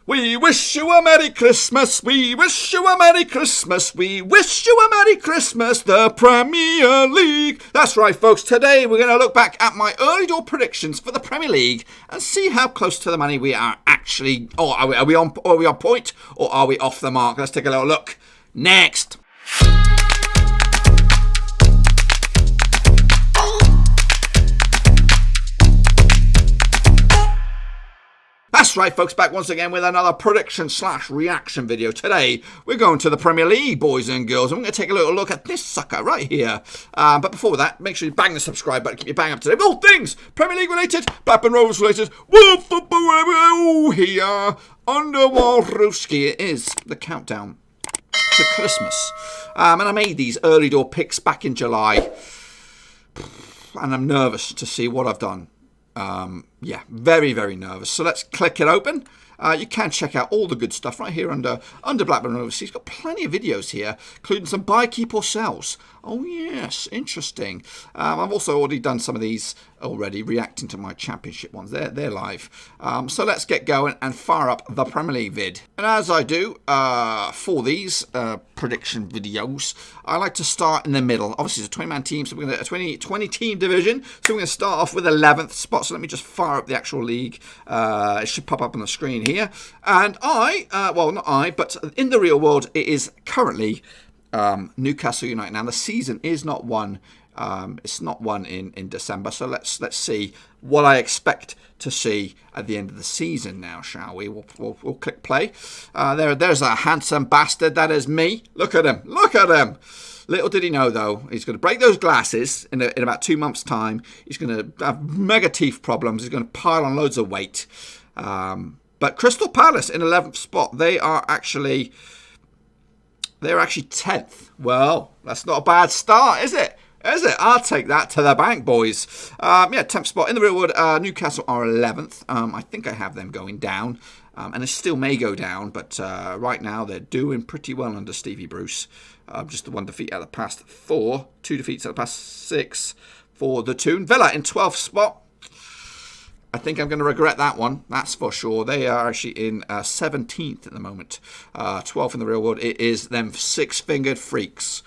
We wish you a Merry Christmas, we wish you a Merry Christmas, we wish you a Merry Christmas, the Premier League. That's right, folks. Today we're going to look back at my early door predictions for the Premier League and see how close to the money we are actually. Or are we on point, or are we off the mark? Let's take a little look. Next. That's right, folks, back once again with another prediction/reaction video. Today, we're going to the Premier League, boys and girls, and we're going to take a little look at this sucker right here. But before that, make sure you bang the subscribe button, keep you bang up to date with all things Premier League related, Blackburn Rovers related, World Football here. Under Warowski, it is the countdown to Christmas. And I made these early door picks back in July, and I'm nervous to see what I've done. Yeah, very, very nervous. So let's click it open. You can check out all the good stuff right here under Blackburn Rovers. He's got plenty of videos here, including some buy, keep or sells. Oh yes, interesting. I've also already done some of these already, reacting to my championship ones. They're live. So let's get going and fire up the Premier League vid. And as I do for these prediction videos, I like to start in the middle. Obviously, it's a 20-man team, so we're going to a 20 team division. So we're going to start off with 11th spot. So let me just fire up the actual league. It should pop up on the screen here. And well, not I, but in the real world, it is currently Newcastle United. Now the season is not one. It's not one in December. So let's see what I expect to see at the end of the season. Now, shall we? We'll click play. There's a handsome bastard. That is me. Look at him. Look at him. Little did he know, though, he's going to break those glasses in about 2 months' time. He's going to have mega teeth problems. He's going to pile on loads of weight. But Crystal Palace in 11th spot. They are actually 10th. Well, that's not a bad start, is it? Is it? I'll take that to the bank, boys. Yeah, 10th spot. In the real world, Newcastle are 11th. I think I have them going down. And it still may go down, but right now they're doing pretty well under Stevie Bruce. Just the one defeat out of the past 4. 2 defeats out of the past 6 for the Toon. Villa in 12th spot. I think I'm going to regret that one. That's for sure. They are actually in 17th at the moment. 12th in the real world. It is them six-fingered freaks.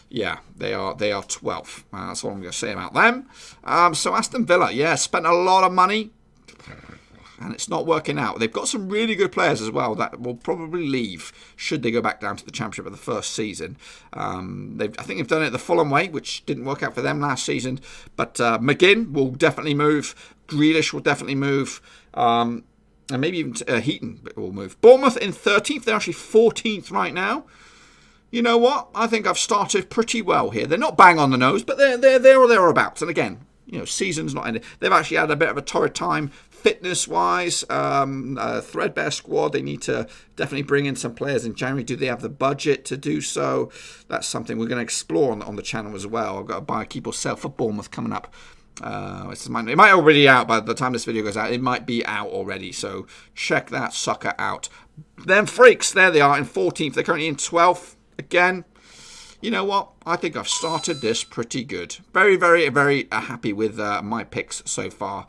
Yeah, they are 12th. That's all I'm going to say about them. So Aston Villa, yeah, spent a lot of money, and it's not working out. They've got some really good players as well that will probably leave should they go back down to the Championship of the first season. I think they've done it the Fulham way, which didn't work out for them last season. But McGinn will definitely move. Grealish will definitely move. And maybe even Heaton will move. Bournemouth in 13th. They're actually 14th right now. You know what? I think I've started pretty well here. They're not bang on the nose, but they're there or thereabouts. And again, season's not ended. They've actually had a bit of a torrid time fitness-wise. Threadbare squad. They need to definitely bring in some players in January. Do they have the budget to do so? That's something we're going to explore on the channel as well. I've got a buy, keep or sell for Bournemouth coming up. It might already out by the time this video goes out. It might be out already, so check that sucker out. Them freaks, there they are in 14th. They're currently in 12th. Again, you know what? I think I've started this pretty good. Very, very, very happy with my picks so far.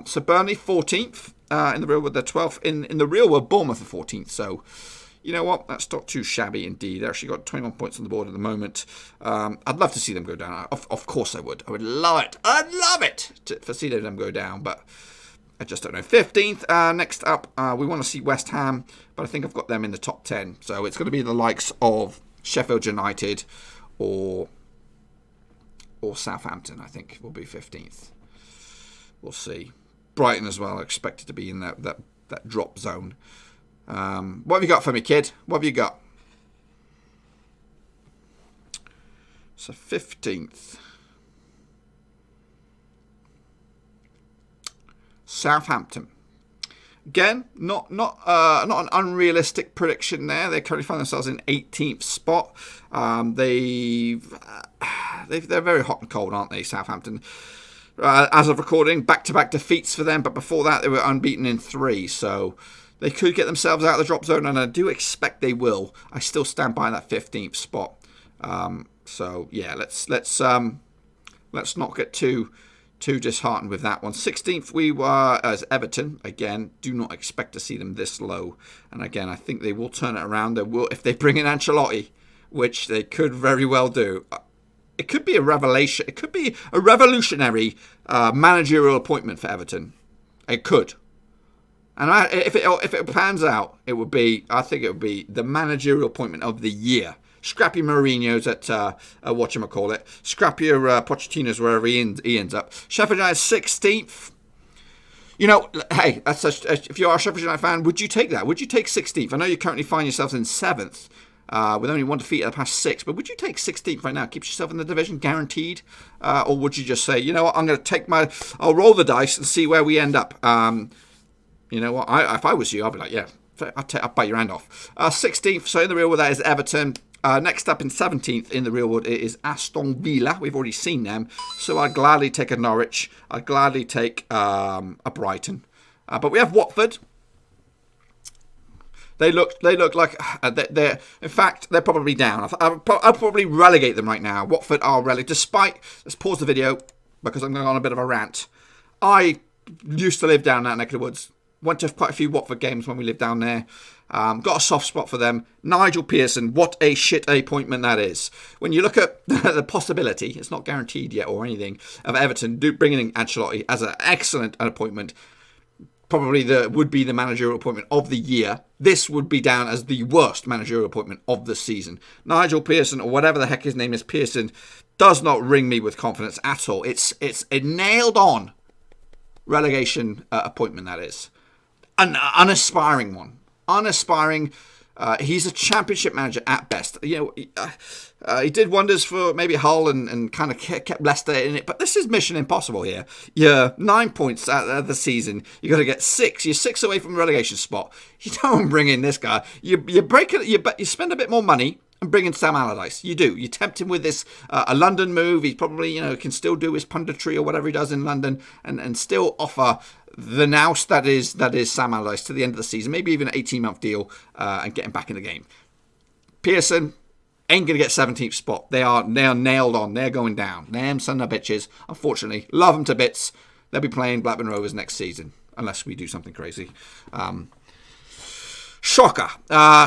So Burnley 14th in the real world. They're 12th in the real world. Bournemouth are 14th. So you know what? That's not too shabby indeed. They've actually got 21 points on the board at the moment. I'd love to see them go down. Of course I would. I would love it. I'd love it to see them go down, but I just don't know. 15th. Next up, we want to see West Ham, but I think I've got them in the top 10. So it's going to be the likes of Sheffield United or Southampton, I think, will be 15th. We'll see. Brighton as well, expected to be in that drop zone. What have you got for me, kid? What have you got? So 15th. Southampton. Again, not an unrealistic prediction there. They currently find themselves in 18th spot. They're very hot and cold, aren't they, Southampton? As of recording, back-to-back defeats for them, but before that they were unbeaten in 3. So they could get themselves out of the drop zone, and I do expect they will. I still stand by that 15th spot. So yeah, let's not get too Too disheartened with that one. 16th we were as Everton. Again, do not expect to see them this low. And again, I think they will turn it around. They will, if they bring in Ancelotti, which they could very well do. It could be a revelation. It could be a revolutionary managerial appointment for Everton. It could. And if it pans out, it would be. I think it would be the managerial appointment of the year. Scrap your Mourinho's at whatchamacallit. Scrap your Pochettino's wherever he ends up. Sheffield United 16th. You know, hey, if you are a Sheffield United fan, would you take that? Would you take 16th? I know you currently find yourselves in 7th with only 1 defeat at the past 6, but would you take 16th right now? Keep yourself in the division, guaranteed? Or would you just say, you know what, I'm going to I'll roll the dice and see where we end up. You know what, if I was you, I'd be like, yeah, I'll bite your hand off. 16th, so in the real world, that is Everton. Next up in 17th in the real world, it is Aston Villa. We've already seen them. So I'd gladly take a Norwich. I'd gladly take a Brighton. But we have Watford. They look like they're in fact, they're probably down. I'll probably relegate them right now. Watford are relegated. Despite, let's pause the video because I'm going on a bit of a rant. I used to live down that neck of the woods. Went to quite a few Watford games when we lived down there. Got a soft spot for them. Nigel Pearson, what a shit appointment that is. When you look at the possibility, it's not guaranteed yet or anything, of Everton bringing in Ancelotti as an excellent appointment, probably would be the managerial appointment of the year. This would be down as the worst managerial appointment of the season. Nigel Pearson, or whatever the heck his name is, Pearson, does not ring me with confidence at all. It's a nailed on relegation appointment, that is. An unaspiring one. Unaspiring. He's a championship manager at best. You know, he did wonders for maybe Hull and kind of kept Leicester in it. But this is mission impossible here. You're 9 points out of the season. You got to get 6. You're 6 away from a relegation spot. You don't bring in this guy. You break it. You spend a bit more money and bring in Sam Allardyce. You do. You tempt him with this a London move. He probably can still do his punditry or whatever he does in London and still offer the nous that is Sam Allardyce to the end of the season, maybe even an 18-month deal and get him back in the game. Pearson ain't going to get 17th spot. They are nailed on. They're going down. Them son of bitches, unfortunately. Love them to bits. They'll be playing Blackburn Rovers next season, unless we do something crazy. Shocker.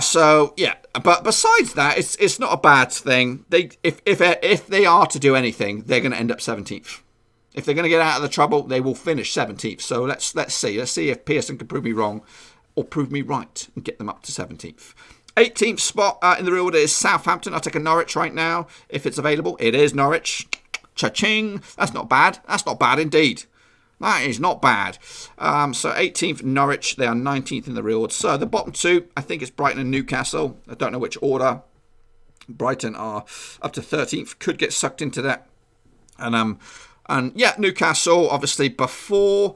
So, yeah. But besides that, it's not a bad thing. If they are to do anything, they're going to end up 17th. If they're going to get out of the trouble, they will finish 17th. So let's see. Let's see if Pearson can prove me wrong or prove me right and get them up to 17th. 18th spot in the real order is Southampton. I'll take a Norwich right now if it's available. It is Norwich. Cha-ching. That's not bad. That's not bad indeed. That is not bad. So 18th Norwich. They are 19th in the real order. So the bottom two, I think it's Brighton and Newcastle. I don't know which order. Brighton are up to 13th. Could get sucked into that. And yeah, Newcastle, obviously, before,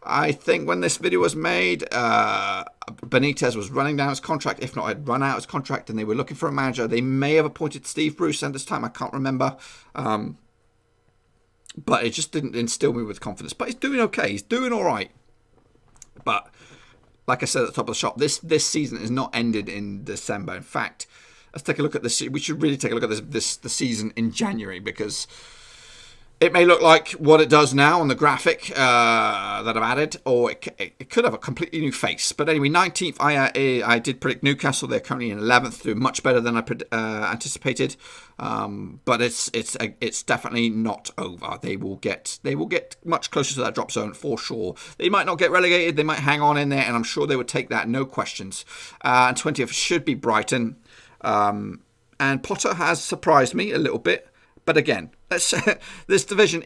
I think when this video was made, Benitez was running down his contract. If not, had run out his contract and they were looking for a manager. They may have appointed Steve Bruce at this time. I can't remember. But it just didn't instill me with confidence. But he's doing okay. He's doing all right. But like I said at the top of the shop, this season is not ended in December. In fact, let's take a look at this. We should really take a look at the season in January because it may look like what it does now on the graphic that I've added, or it could have a completely new face. But anyway, 19th, I did predict Newcastle. They're currently in 11th, doing much better than I anticipated. But it's definitely not over. They will get much closer to that drop zone for sure. They might not get relegated. They might hang on in there, and I'm sure they would take that, no questions. And 20th should be Brighton. And Potter has surprised me a little bit. But again, this division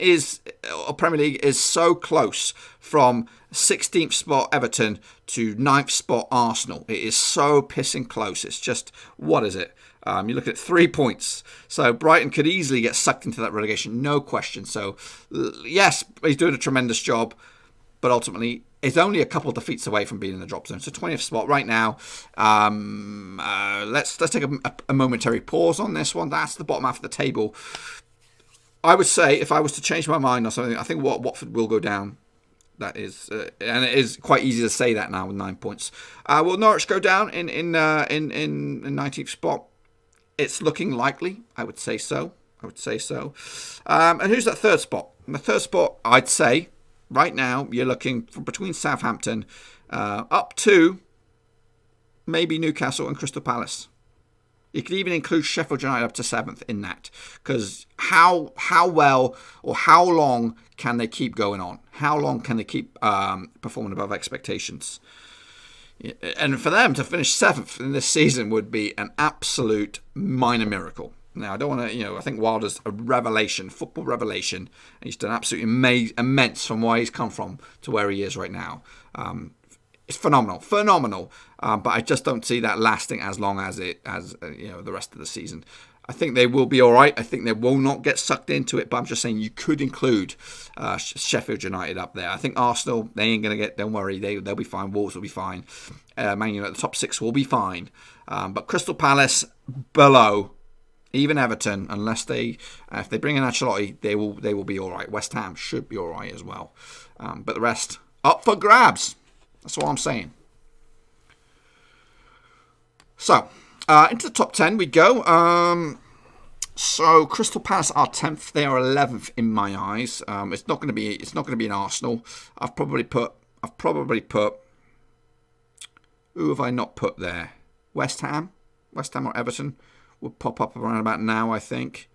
Premier League is so close from 16th spot Everton to 9th spot Arsenal. It is so pissing close. It's just, what is it? You look at 3 points. So Brighton could easily get sucked into that relegation, no question. So yes, he's doing a tremendous job, but ultimately it's only a couple of defeats away from being in the drop zone. So 20th spot right now. Let's take a momentary pause on this one. That's the bottom half of the table. I would say if I was to change my mind or something, I think Watford will go down. That is, and it is quite easy to say that now with 9 points. Will Norwich go down in 19th spot? It's looking likely. I would say so. would say so. And who's that third spot? The third spot, I'd say, right now, you're looking from between Southampton up to maybe Newcastle and Crystal Palace. You could even include Sheffield United up to 7th in that. Because how well or how long can they keep going on? How long can they keep performing above expectations? And for them to finish 7th in this season would be an absolute minor miracle. Now, I don't want to, I think Wilder's a revelation, football revelation. And he's done absolutely immense from where he's come from to where he is right now. It's phenomenal. But I just don't see that lasting as long as the rest of the season. I think they will be all right. I think they will not get sucked into it. But I'm just saying you could include Sheffield United up there. I think Arsenal, they ain't going to get, don't worry, they'll be fine. Wolves will be fine. Man United, the top 6 will be fine. But Crystal Palace below, even Everton, unless if they bring in Ancelotti, they will be all right. West Ham should be all right as well. But the rest, up for grabs. That's all I'm saying. So, into the top 10 we go. So Crystal Palace are 10th. They are 11th in my eyes. It's not going to be an Arsenal. I've probably put. Who have I not put there? West Ham or Everton would pop up around about now, I think.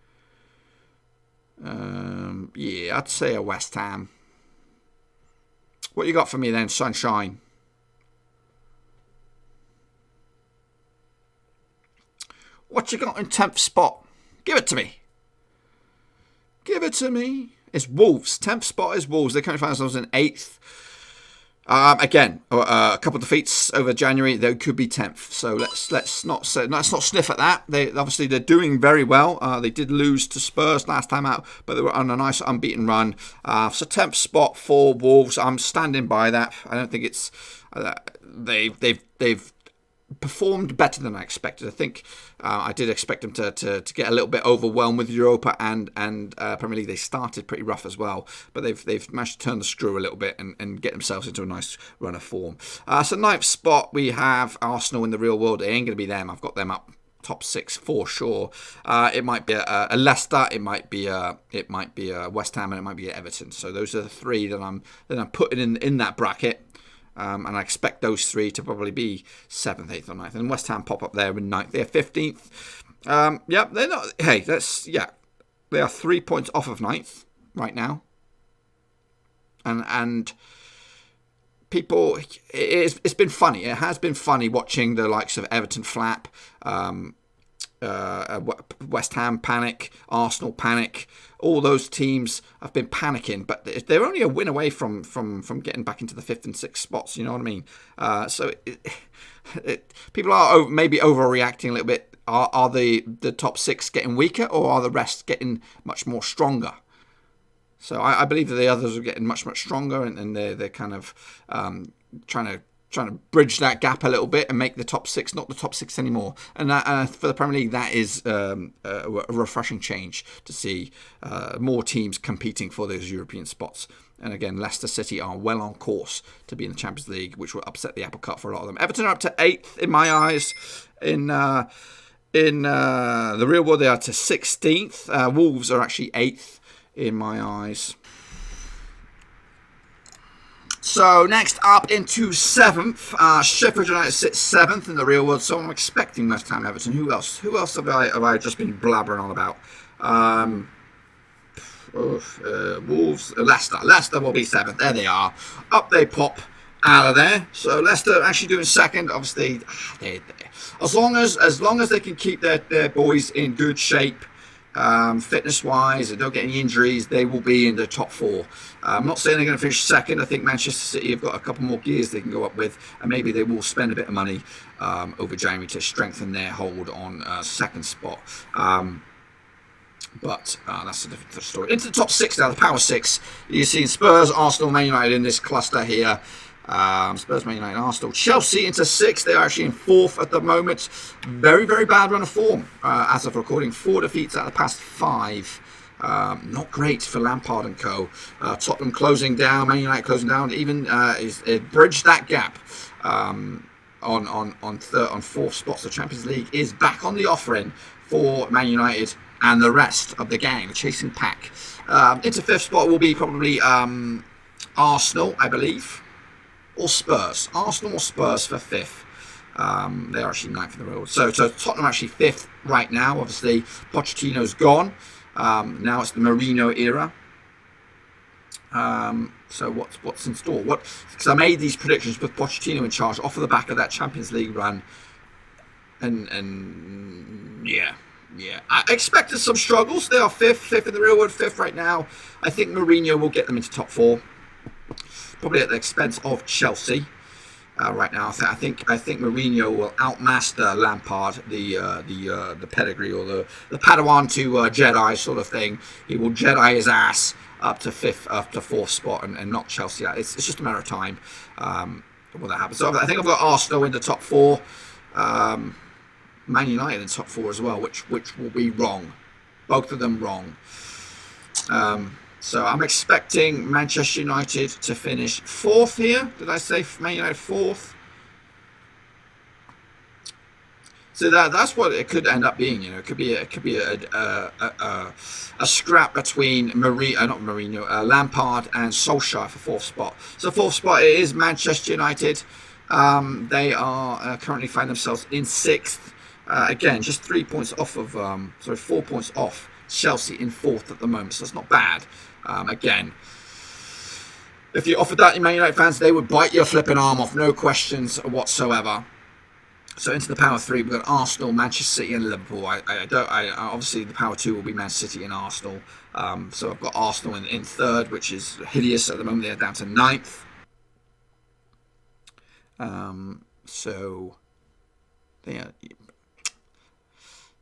Yeah, I'd say a West Ham. What you got for me then, Sunshine? What you got in 10th spot? Give it to me. It's Wolves. 10th spot is Wolves. They currently find themselves in 8th. Again, a couple of defeats over January. They could be 10th. So let's not sniff at that. They're doing very well. They did lose to Spurs last time out, but they were on a nice unbeaten run. So 10th spot for Wolves. I'm standing by that. I don't think it's they've performed better than I expected. I think I did expect them to get a little bit overwhelmed with Europa and Premier League. They started pretty rough as well, but they've managed to turn the screw a little bit and get themselves into a nice run of form. So 9th spot we have Arsenal in the real world. It ain't going to be them. I've got them up top 6 for sure. It might be a Leicester. It might be a West Ham, and it might be a Everton. So those are the 3 that I'm putting in that bracket. And I expect those 3 to probably be 7th, 8th, or 9th. And West Ham pop up there in 9th. They're 15th. They're not. Hey, they are 3 points off of 9th right now. And people, it's been funny. It has been funny watching the likes of Everton flap, West Ham panic, Arsenal panic. All those teams have been panicking, but they're only a win away from getting back into the 5th and 6th spots. You know what I mean? So people are maybe overreacting a little bit. Are the top 6 getting weaker, or are the rest getting much more stronger? So I believe that the others are getting much stronger, and they're kind of trying to bridge that gap a little bit and make the top 6 not the top 6 anymore. And that, for the Premier League, that is a refreshing change to see more teams competing for those European spots. And again, Leicester City are well on course to be in the Champions League, which will upset the apple cart for a lot of them. Everton are up to 8th in my eyes. In the real world, they are to 16th. Wolves are actually 8th in my eyes. So next up into 7th, Sheffield United sits 7th in the real world. So I'm expecting West Ham, Everton. Who else have I just been blabbering on about? Wolves, Leicester will be 7th. There they are. Up they pop out of there. So Leicester actually doing 2nd. Obviously, as long as they can keep their boys in good shape, fitness-wise, and don't get any injuries, they will be in the top 4. I'm not saying they're going to finish 2nd. I think Manchester City have got a couple more gears they can go up with, and maybe they will spend a bit of money over January to strengthen their hold on 2nd spot. But that's a different story. Into the top 6 now, the Power 6. You're seeing Spurs, Arsenal, Man United in this cluster here. Spurs, Man United, Arsenal, Chelsea into 6th. They are actually in 4th at the moment. Very, very bad run of form as of recording. 4 defeats out of the past 5. Not great for Lampard and co. Tottenham closing down, Man United closing down. Even it bridged that gap on 4th spots. The Champions League is back on the offering for Man United and the rest of the gang, the chasing pack. Into 5th spot will be probably Arsenal, I believe, or Spurs. Arsenal or Spurs for 5th. They're actually 9th in the world. So Tottenham actually 5th right now. Obviously, Pochettino's gone. Now it's the Mourinho era. So what's in store? Because I made these predictions with Pochettino in charge off of the back of that Champions League run, and yeah. I expected some struggles. They are 5th in the real world, 5th right now. I think Mourinho will get them into top 4, probably at the expense of Chelsea. Right now, I think Mourinho will outmaster Lampard, the pedigree or the Padawan to Jedi sort of thing. He will Jedi his ass up to 4th spot and knock Chelsea out. It's just a matter of time when that happens. So I think I've got Arsenal in the top 4, Man United in the top 4 as well, which will be wrong, both of them wrong. So I'm expecting Manchester United to finish 4th here. Did I say Man United 4th? So that's what it could end up being. It could be a scrap between Lampard and Solskjaer for 4th spot. So 4th spot it is Manchester United. They are currently find themselves in 6th. Again, just 3 points off of 4 points off Chelsea in 4th at the moment. So it's not bad. Again, if you offered that to Man United fans, they would bite your flipping arm off, no questions whatsoever. So into the power 3, we've got Arsenal, Manchester City, and Liverpool. Obviously the power 2 will be Man City and Arsenal. So I've got Arsenal in 3rd, which is hideous at the moment. They're down to 9th. So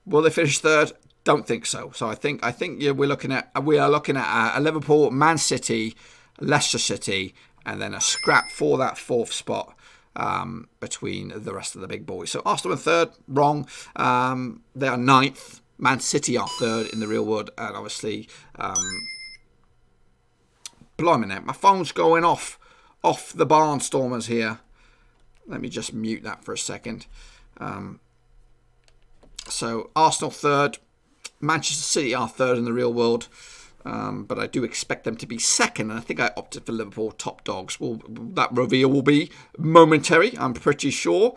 will they finish 3rd? Don't think so. So I think we are looking at a Liverpool, Man City, Leicester City, and then a scrap for that 4th spot between the rest of the big boys. So Arsenal in 3rd, wrong. They are 9th. Man City are 3rd in the real world, and obviously, blimey, my phone's going off the barnstormers here. Let me just mute that for a second. So Arsenal 3rd. Manchester City are 3rd in the real world, but I do expect them to be 2nd, and I think I opted for Liverpool top dogs. That reveal will be momentary, I'm pretty sure.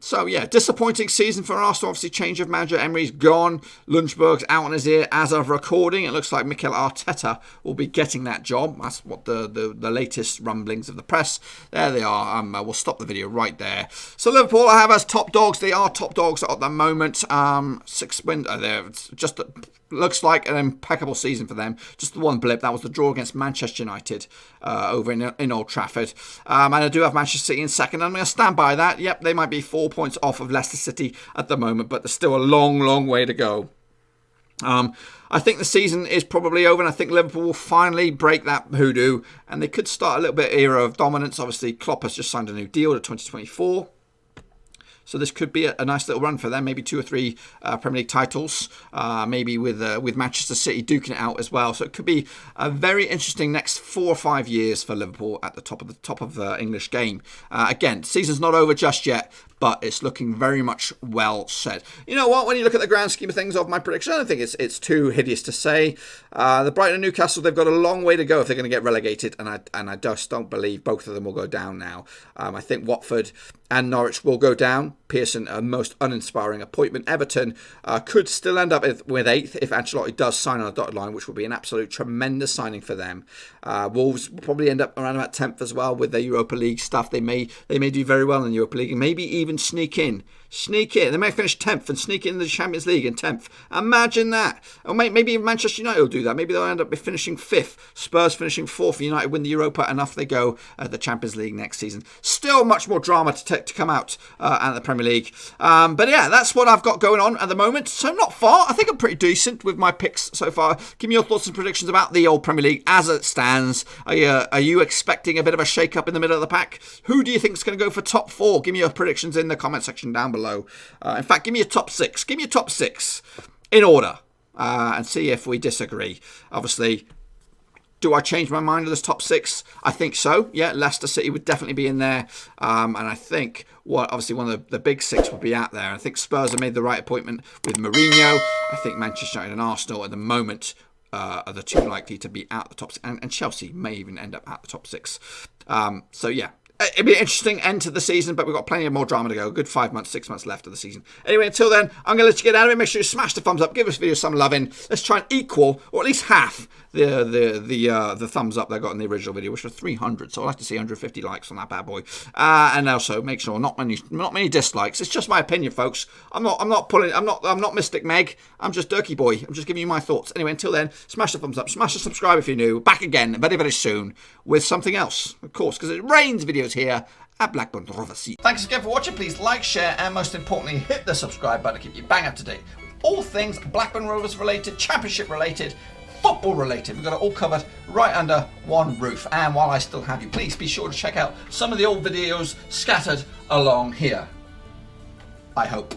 So, yeah, disappointing season for Arsenal. Obviously, change of manager. Emery's gone. Lundberg's out on his ear as of recording. It looks like Mikel Arteta will be getting that job. That's what the latest rumblings of the press. There they are. We'll stop the video right there. So, Liverpool I have as top dogs. They are top dogs at the moment. 6 wins. Just looks like an impeccable season for them. Just the one blip. That was the draw against Manchester United over in Old Trafford. And I do have Manchester City in 2nd. I'm going to stand by that. Yep, they might be 4 points off of Leicester City at the moment, but there's still a long way to go. I think the season is probably over, and I think Liverpool will finally break that hoodoo, and they could start a little bit era of dominance. Obviously, Klopp has just signed a new deal to 2024. So this could be a nice little run for them. Maybe 2 or 3 Premier League titles. Maybe with Manchester City duking it out as well. So it could be a very interesting next 4 or 5 years for Liverpool at the top of the English game. Again, season's not over just yet, but it's looking very much well said. You know what? When you look at the grand scheme of things of my prediction, I don't think it's too hideous to say. The Brighton and Newcastle, they've got a long way to go if they're going to get relegated, and I just don't believe both of them will go down now. I think Watford and Norwich will go down. Pearson, a most uninspiring appointment. Everton could still end up with 8th if Ancelotti does sign on a dotted line, which would be an absolute tremendous signing for them. Wolves will probably end up around about 10th as well with their Europa League stuff. They may do very well in the Europa League and maybe even sneak in. They may finish 10th and sneak in the Champions League in 10th. Imagine that. Or maybe even Manchester United will do that. Maybe they'll end up finishing 5th. Spurs finishing 4th. United win the Europa, and off they go at the Champions League next season. Still much more drama to come out at the Premier League. But yeah, that's what I've got going on at the moment. So not far. I think I'm pretty decent with my picks so far. Give me your thoughts and predictions about the old Premier League as it stands. Are you expecting a bit of a shake-up in the middle of the pack? Who do you think is going to go for top 4? Give me your predictions in the comment section down below. In fact, give me your top 6. Give me your top 6 in order and see if we disagree. Obviously, Do I change my mind on this top 6? I think so. Yeah, Leicester City would definitely be in there. And I think obviously one of the big 6 would be out there. I think Spurs have made the right appointment with Mourinho. I think Manchester United and Arsenal at the moment are the 2 likely to be out the top 6. And Chelsea may even end up at the top 6. So yeah. It'll be an interesting end to the season, but we've got plenty of more drama to go. A good 5 months, 6 months left of the season. Anyway, until then, I'm going to let you get out of it. Make sure you smash the thumbs up. Give this video some loving. Let's try and equal, or at least half, the thumbs up that I got in the original video, which was 300. So I'd like to see 150 likes on that bad boy. And also make sure not many dislikes. It's just my opinion, folks. I'm not Mystic Meg. I'm just Durkee Boy. I'm just giving you my thoughts. Anyway, until then, smash the thumbs up. Smash the subscribe if you're new. Back again very, very soon with something else, of course, because it rains videos here at Blackburn Rovers. Thanks again for watching. Please like, share, and most importantly, hit the subscribe button to keep you bang up to date with all things Blackburn Rovers related, championship related, football related. We've got it all covered right under one roof. And while I still have you, please be sure to check out some of the old videos scattered along here. I hope.